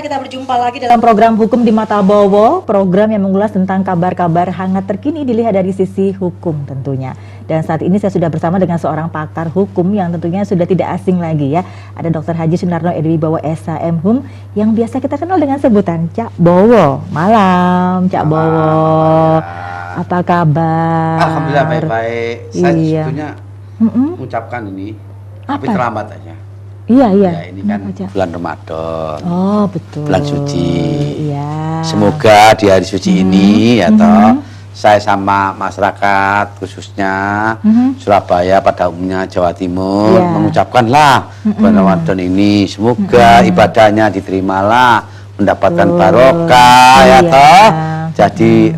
Kita berjumpa lagi dalam program Hukum di Mata Bowo, program yang mengulas tentang kabar-kabar hangat terkini dilihat dari sisi hukum tentunya. Dan saat ini saya sudah bersama dengan seorang pakar hukum yang tentunya sudah tidak asing lagi ya. Ada Dr. Haji Sunarno Edwibowo SHM yang biasa kita kenal dengan sebutan Cak Bowo. Malam Cak Bowo. Apa kabar? Alhamdulillah baik-baik. Saya sebetulnya mengucapkan ini, tapi terlambat aja. Iya. Ya, ini kan bulan Ramadan. Oh, betul. Bulan suci. Iya. Semoga di hari suci ini ya toh saya sama masyarakat khususnya Surabaya pada umumnya Jawa Timur mengucapkanlah bulan Ramadan ini semoga ibadahnya diterimalah, mendapatkan barokah ya toh. Jadi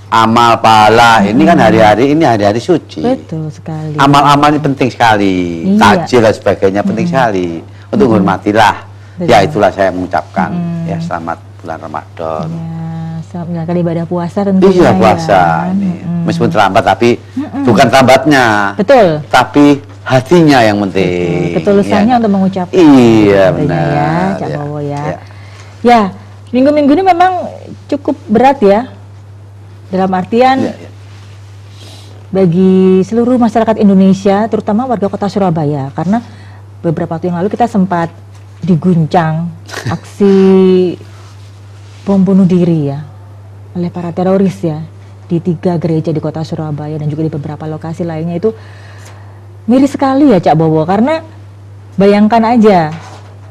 amal pahala ini kan hari-hari suci. Betul sekali. Amal-amal ini penting sekali. Takjil dan sebagainya penting sekali. Untuk menghormatilah. Betul. Ya itulah saya mengucapkan ya selamat bulan Ramadan. Ya, selamat kali ibadah puasa tentunya. Iya puasa ini. Meskipun terlambat tapi bukan terlambatnya. Betul. Tapi hatinya yang penting. Ketulusannya untuk mengucapkan. Iya benar. Ya, Cak Bowo ya. Ya, minggu-minggu ini memang cukup berat ya. Dalam artian bagi seluruh masyarakat Indonesia, terutama warga kota Surabaya, karena beberapa waktu yang lalu kita sempat diguncang aksi bom bunuh diri ya oleh para teroris ya di 3 gereja di kota Surabaya dan juga di beberapa lokasi lainnya. Itu miris sekali ya Cak Bowo, karena bayangkan aja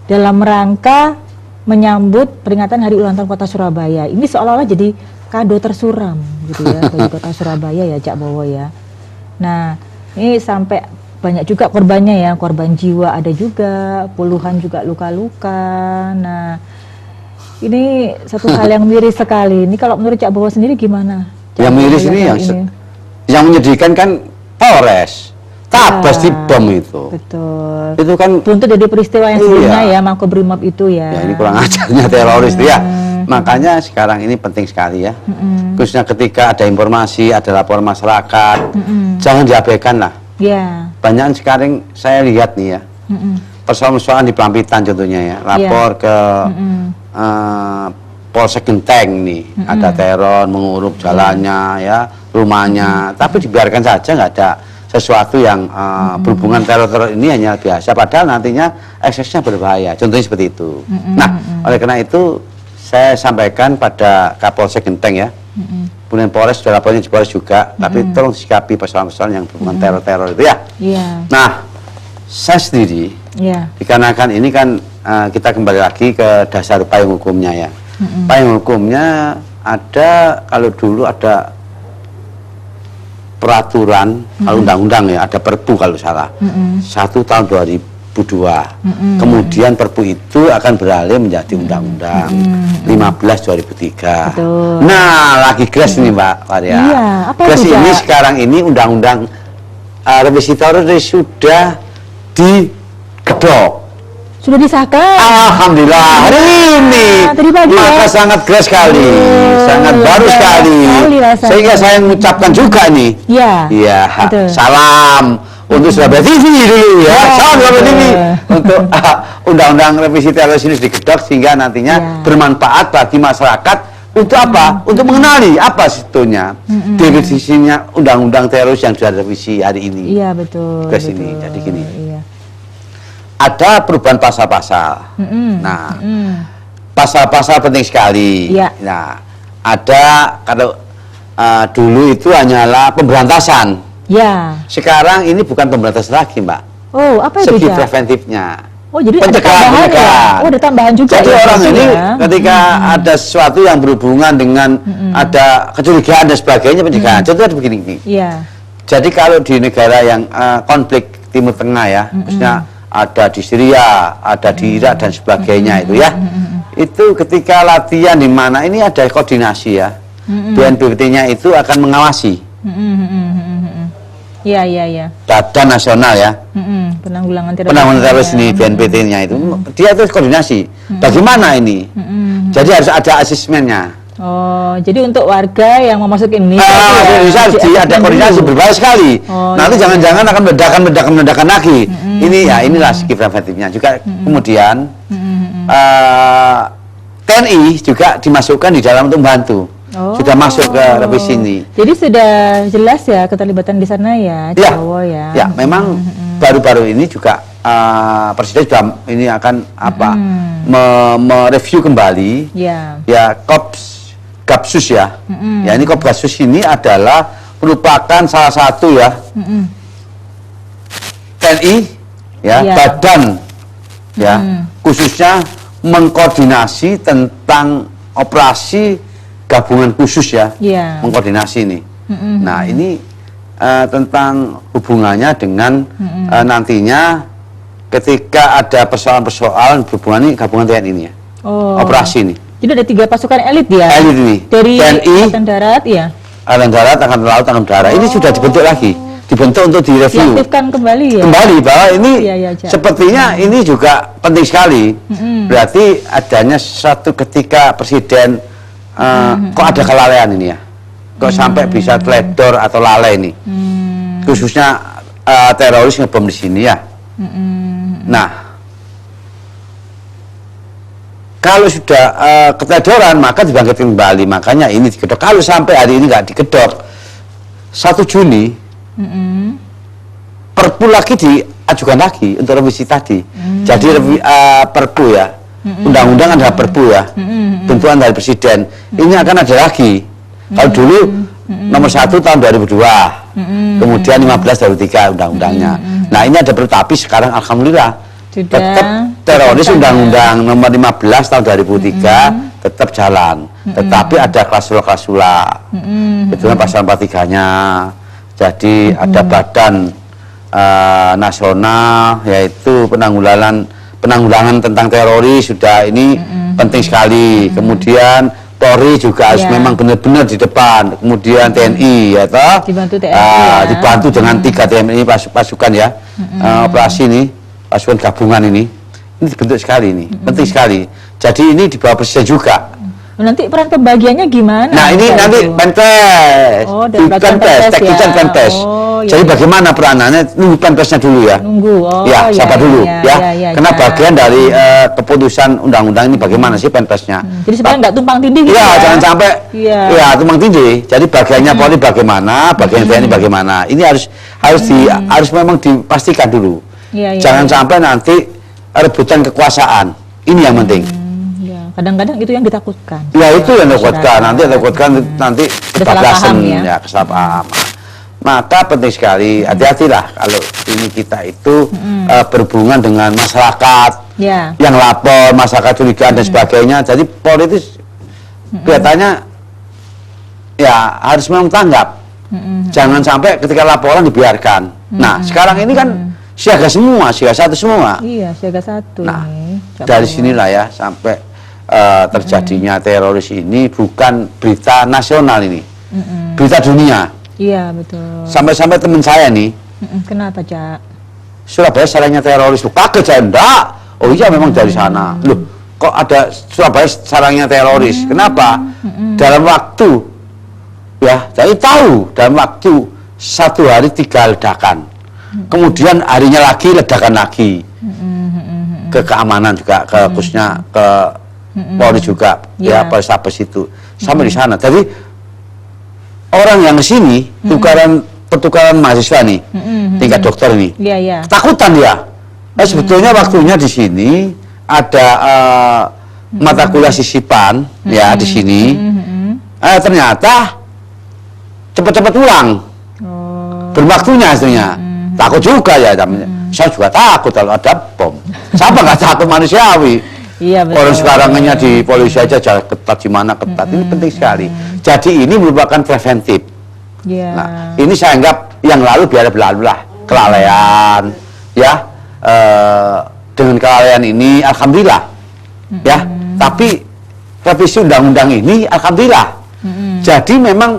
dalam rangka menyambut peringatan Hari Ulang Tahun Kota Surabaya, ini seolah-olah jadi kado tersuram gitu ya bagi kota Surabaya ya Cak Bowo ya. Nah ini sampai banyak juga korbannya ya, korban jiwa ada juga, puluhan juga luka-luka. Nah ini satu hal yang miris sekali. Ini kalau menurut Cak Bowo sendiri gimana? Yang miris ini yang menyedihkan kan Polres Tabas di bom itu. Betul. Itu kan buntut dari peristiwa yang sebelumnya ya, Makobrimob itu ya. Ya ini kurang ajarnya teroris itu ya. Makanya sekarang ini penting sekali ya, khususnya ketika ada informasi, ada laporan masyarakat, jangan diabaikan lah. Banyak sekarang saya lihat nih ya, persoalan-persoalan di Pelampitan contohnya ya, lapor ke Polsek Genteng nih, ada teror, mengurup jalannya ya, rumahnya, tapi dibiarkan saja, nggak ada sesuatu yang berhubungan teror-teror ini hanya biasa, padahal nantinya eksesnya berbahaya, contohnya seperti itu. Nah, oleh karena itu saya sampaikan pada Kapolsek Genteng ya, kemudian Polres sudah lapornya di Polres juga, tapi tolong sikapi persoalan-persoalan yang berhubungan teror-teror itu ya. Nah, saya sendiri, dikarenakan ini kan kita kembali lagi ke dasar payung hukumnya ya. Payung hukumnya ada, kalau dulu ada peraturan, kalau undang-undang ya, ada perpu kalau salah, 1 tahun 2002. Kemudian perpu itu akan beralih menjadi undang-undang 15 2003. Nah, lagi gres nih Mbak Maria. Gres ini sekarang ini undang-undang revisi teroris sudah digedok. Sudah disahkan. Alhamdulillah hari ini. Maka sangat gres sekali, sangat baru sekali. Sehingga saya mengucapkan juga nih. Iya. Salam untuk Surabaya TV dulu ya, salam Surabaya TV untuk undang-undang revisi teroris ini digedok sehingga nantinya bermanfaat bagi masyarakat untuk apa? Untuk mengenali apa sebetulnya definisinya undang-undang teroris yang sudah revisi hari ini. Iya betul. Ini jadi gini. Ada perubahan pasal-pasal. Nah, pasal-pasal penting sekali. Nah, ada kalau dulu itu hanyalah pemberantasan. Sekarang ini bukan pemberantasan lagi, Mbak. Oh, apa itu? Segi preventifnya. Oh, jadi pencegahan ya? Oh, ada tambahan juga. Jadi orang ini ketika ada sesuatu yang berhubungan dengan ada kecurigaan dan sebagainya, pencegahan. Contohnya begini. Jadi kalau di negara yang konflik Timur Tengah ya, khususnya ada di Syria, ada di Irak dan sebagainya itu ya. itu ketika latihan di mana ini ada koordinasi ya. BNPT-nya itu akan mengawasi. Iya, iya, iya. Badan Nasional ya. Penanggulangan teroris. Penanggulangan teroris ini BNPT-nya itu dia terus koordinasi. Bagaimana ini? Jadi harus ada asesmennya. Oh, jadi untuk warga yang mau masuk Indonesia, Indonesia harus ada koordinasi berbagai sekali. Nanti jangan-jangan akan meledakan lagi. Ini ya inilah segi preventifnya. Juga kemudian TNI juga dimasukkan di dalam untuk membantu. Sudah masuk ke revisi ini. Jadi sudah jelas ya keterlibatan di sana ya, Jawa ya. Ya, memang baru-baru ini juga Presiden sudah ini akan mereview kembali. Ya, Kopgabsus ya. Ya, ini Kopgabsus ini adalah merupakan salah satu ya TNI ya, badan ya, khususnya mengkoordinasi tentang operasi gabungan khusus ya, mengkoordinasi ini. Nah, ini tentang hubungannya dengan nantinya ketika ada persoalan-persoalan berhubungan ini gabungan TNI ini ya, operasi ini. Jadi ada 3 pasukan elit ya? Elit ini. Dari TNI, Angkatan Darat ya? Angkatan Darat, Angkatan Laut, Angkatan Udara. Ini sudah dibentuk lagi, dibentuk untuk direview. Diaktifkan kembali ya? Kembali bahwa ini sepertinya ini juga penting sekali. Berarti adanya satu ketika Presiden kok ada kelalaian ini ya, kok sampai bisa teledor atau lalai ini, khususnya teroris ngebom di sini ya. Nah, kalau sudah keteledoran maka dibangkitkan kembali, makanya ini digedor. Kalau sampai hari ini nggak digedor, 1 Juni Perpu lagi diajukan lagi untuk revisi tadi. Jadi Perpu ya, undang-undang ada Perpu ya, bentukan dari Presiden. Ini akan ada lagi. Kalau dulu nomor 1 tahun 2002, kemudian 15 2003 undang-undangnya. Nah, ini ada Perpu, tapi sekarang alhamdulillah tetap teroris undang-undang nomor 15 tahun 2003 tetap jalan. Tetapi ada klausula-klausula. Itu kan pasal 43-nya. Jadi ada badan nasional, yaitu penanggulangan tentang teroris, sudah ini penting sekali. Kemudian Polri juga harus memang benar-benar di depan. Kemudian TNI ya toh, dibantu TNI dibantu dengan 3 TNI pasukan ya, operasi ini, pasukan gabungan ini dibentuk sekali ini, penting sekali. Jadi ini di bawah Presiden juga. Nanti peran pembagiannya gimana? Nah, ini nanti Penpes, bukan Penpes, Teknikan Penpes. Jadi bagaimana peranannya? Nunggu Penpesnya dulu ya. Nunggu. Ya, sabar dulu ya. Karena bagian dari keputusan undang-undang ini bagaimana sih Penpesnya? Jadi sebenarnya nggak tumpang tindih gitu ya? Jangan sampai ya tumpang tindih. Jadi bagiannya Polri bagaimana, bagian TNI bagaimana? Ini harus memang dipastikan dulu. Jangan sampai nanti rebutan kekuasaan. Ini yang penting. Kadang-kadang itu yang ditakutkan. Ya, itu yang ditakutkan. Nanti kebablasan ya, kesalahpahaman. Maka penting sekali, hati-hatilah kalau ini kita itu berhubungan dengan masyarakat yang lapor, masyarakat curiga dan sebagainya. Jadi Polri itu kelihatannya ya harus memang tanggap. Jangan sampai ketika laporan dibiarkan. Nah, sekarang ini kan siaga semua, siaga 1 semua. Iya, siaga 1. Nah, dari sinilah ya sampai terjadinya teroris ini bukan berita nasional ini, berita dunia. Iya, betul. Sampai-sampai teman saya nih, kenapa, Cak? Surabaya sarangnya teroris. Kaget saya, enggak. Oh iya, memang dari sana. Loh, kok ada Surabaya sarangnya teroris? Kenapa? Dalam waktu, ya, saya tahu dalam waktu 1 hari 3 ledakan. Kemudian harinya lagi ledakan lagi. Ke keamanan juga, ke khususnya ke Polri juga, ya Polrestabes itu sampai di sana. Jadi orang yang kesini pertukaran mahasiswa nih, tingkat dokter ini, ketakutan dia. Sebetulnya waktunya di sini ada mata kuliah sisipan ya di sini. Ternyata cepat-cepat pulang, berwaktunya istrinya. Takut juga ya, saya juga takut kalau ada bom. Siapa nggak takut manusiawi? Iya, betul. Orang sekarangnya di polisi aja jalan ketat, di mana ketat. Ini penting sekali. Jadi ini merupakan preventif. Nah, ini saya anggap yang lalu biar berlalu lah, kelalaian, ya. Dengan kelalaian ini, alhamdulillah, ya Tapi revisi undang-undang ini alhamdulillah. Jadi memang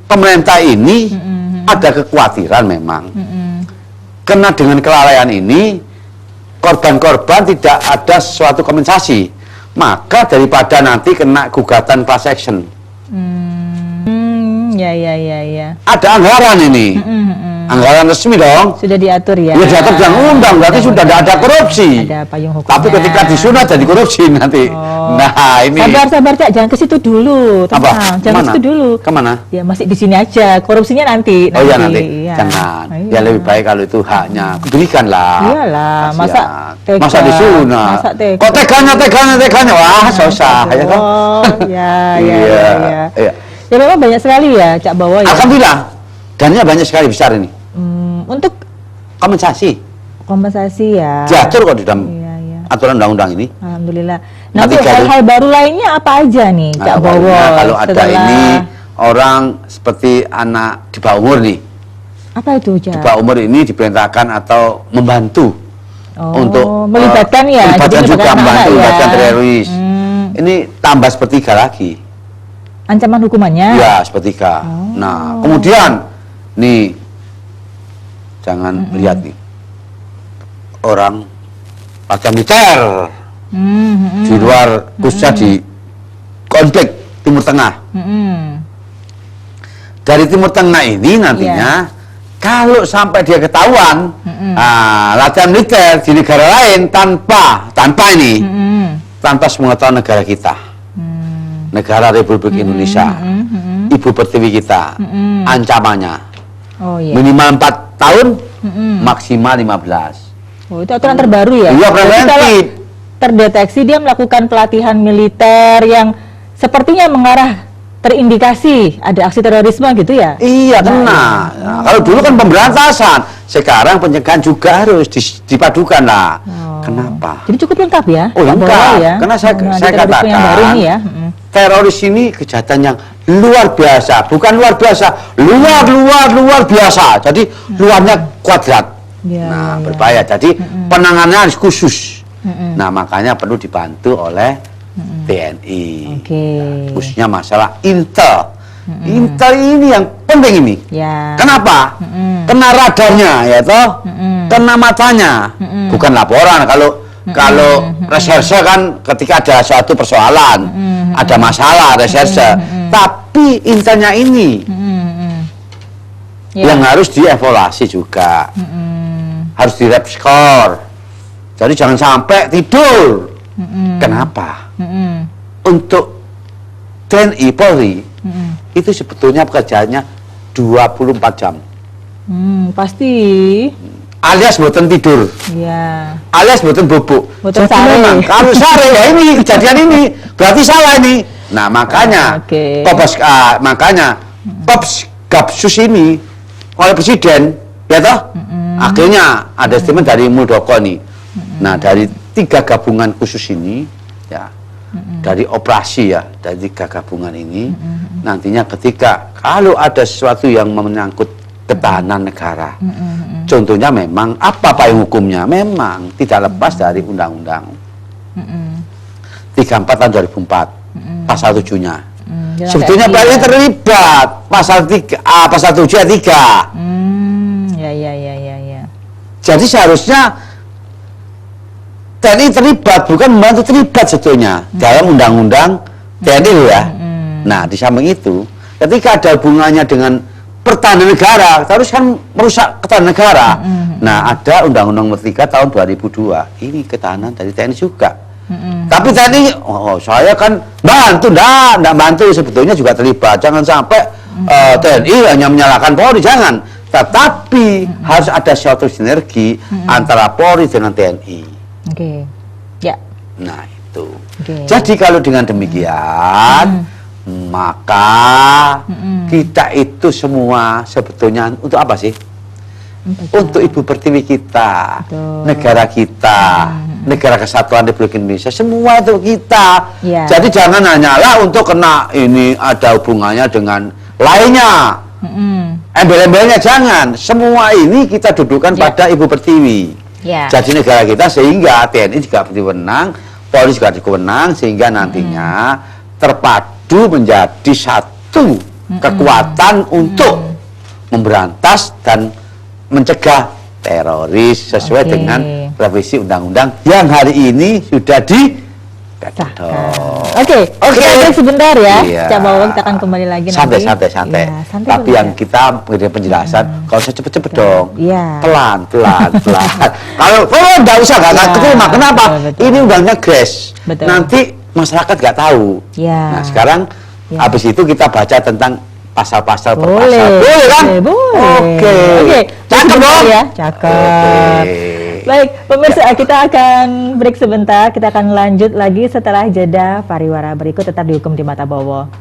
pemerintah ini ada kekhawatiran memang. Karena dengan kelalaian ini korban-korban tidak ada suatu kompensasi. Maka daripada nanti kena gugatan class action. Ya. Ada anggaran ini. Anggaran resmi dong. Sudah diatur ya. Ya diatur undang-undang, berarti sudah tidak ada korupsi. Ada payung hukumnya. Tapi ketika disunat jadi korupsi nanti. Oh. Nah ini. Sabar Cak, jangan ke situ dulu. Apa? Tenang, jangan ke situ dulu. Kemana? Ya masih di sini aja. Korupsinya nanti. Oh iya nanti. Iya. Jangan. Iya. Ya lebih baik kalau itu haknya. Berikanlah. Iyalah, masa tega. Masa disunat. Masa tega. Kok teganya. Wah, susah. Ya kan? Oh, ya. Iya. Ya memang banyak sekali ya Cak Bowo ya. Alhamdulillah. Dannya banyak sekali besar ini. Untuk Kompensasi. ya. Diatur kok di dalam Iya. aturan undang-undang ini. Alhamdulillah. Nah, Nanti Bu, hal-hal baru lainnya apa aja nih Cak Bowo? awalnya kalau ada setelah- ini orang seperti anak di bawah umur nih. Apa itu Cak? Di bawah umur ini diperintahkan atau membantu untuk melibatkan ya. melibatkan jadi juga melibatkan membantu anak ya. melibatkan teroris. Ini tambah sepertiga lagi. Ancaman hukumannya? Ya, sepertiga. Nah, kemudian nih jangan lihat nih orang latihan militer di luar khususnya di konflik Timur Tengah. Dari Timur Tengah ini nantinya kalau sampai dia ketahuan latihan militer di negara lain tanpa ini tanpa sepengetahuan negara kita, negara Republik Indonesia, ibu pertiwi kita, ancamannya minimal 4 tahun, maksimal 15. Oh, itu aturan terbaru ya? Iya, Berarti preventif. kalau terdeteksi dia melakukan pelatihan militer yang sepertinya mengarah terindikasi ada aksi terorisme gitu ya? Iya, kena. Nah, kalau dulu kan pemberantasan, sekarang pencegahan juga harus dipadukan lah. Kenapa? Jadi cukup lengkap ya? Oh, Pak Bowo lengkap. ya? Karena saya terorisme katakan yang baru ini ya? teroris ini kejahatan yang luar biasa, bukan luar biasa, luar biasa. Jadi luarnya kuadrat. Ya, berbahaya. Jadi penanganannya harus khusus. Nah, makanya perlu dibantu oleh TNI. Oke. Khususnya masalah intel. Intel ini yang penting ini. Ya. Kenapa? Kena radarnya, ya toh? Kena matanya. Bukan laporan. Kalau reserse kan ketika ada suatu persoalan, ada masalah reserse. Tapi intelnya ini yang harus dievaluasi juga. Harus di rep score. Jadi jangan sampai tidur. Kenapa? Untuk TNI Polri itu sebetulnya pekerjaannya 24 jam. Pasti. Alias boten tidur. Ya. Alias boten bubuk. Boten Jadi sare. memang kalau sare ya ini kejadian ini berarti salah ini. Nah, makanya makanya Gapsus ini oleh presiden ya toh akhirnya ada statement dari Muldoko nih. Nah, dari 3 gabungan khusus ini ya dari operasi ya dari 3 gabungan ini nantinya ketika kalau ada sesuatu yang menyangkut ketahanan negara contohnya memang apa payung hukumnya memang tidak lepas dari undang-undang 34 tahun 2004 pasal 7-nya sebetulnya PLN terlibat pasal 3 pasal 7 ayat 3 Ya. jadi seharusnya TNI terlibat, bukan membantu terlibat sebetulnya dalam undang-undang TNI ya. Nah, di samping itu, ketika ada hubungannya dengan pertahanan negara, terus kan merusak ketahanan negara. Nah, ada Undang-Undang Nomor 3 tahun 2002. Ini ketahanan dari TNI juga. Tapi TNI, saya kan bantu, enggak bantu sebetulnya juga terlibat. Jangan sampai TNI hanya menyalahkan Polri, jangan. Tetapi harus ada suatu sinergi antara Polri dengan TNI. Oke. Ya. Nah, itu. Oke. Jadi kalau dengan demikian, maka kita itu semua sebetulnya untuk apa sih? Untuk ibu pertiwi kita, Betul. negara kita, negara kesatuan Republik Indonesia, semua itu kita. Ya. Jadi jangan hanyalah untuk kena ini ada hubungannya dengan lainnya. Embel-embelnya jangan. Semua ini kita dudukkan pada ibu pertiwi. Ya. Jadi negara kita sehingga TNI juga berwenang Polri juga dikewenang sehingga nantinya terpadu menjadi satu kekuatan untuk memberantas dan mencegah teroris sesuai dengan revisi undang-undang yang hari ini sudah Oke, kita break sebentar ya. Iya. Cak Bawa, kita akan kembali lagi santai, nanti. santai. Ya, santai Tapi dulu yang ya. kita beri penjelasan, kalau saya cepet-cepet dong, Iya. pelan. Kalau nggak usah, nggak Ya, terima. Kenapa? betul. Ini undangnya grace. Betul. Nanti masyarakat nggak tahu. Ya. Nah sekarang Ya. habis itu kita baca tentang pasal-pasal per Boleh. pasal. Boleh kan? Boleh. Oke. Cakep Sebentar dong. ya, cakep. Oke. Baik, pemirsa, kita akan break sebentar. Kita akan lanjut lagi setelah jeda pariwara berikut. Tetap dihukum di Mata Bowo.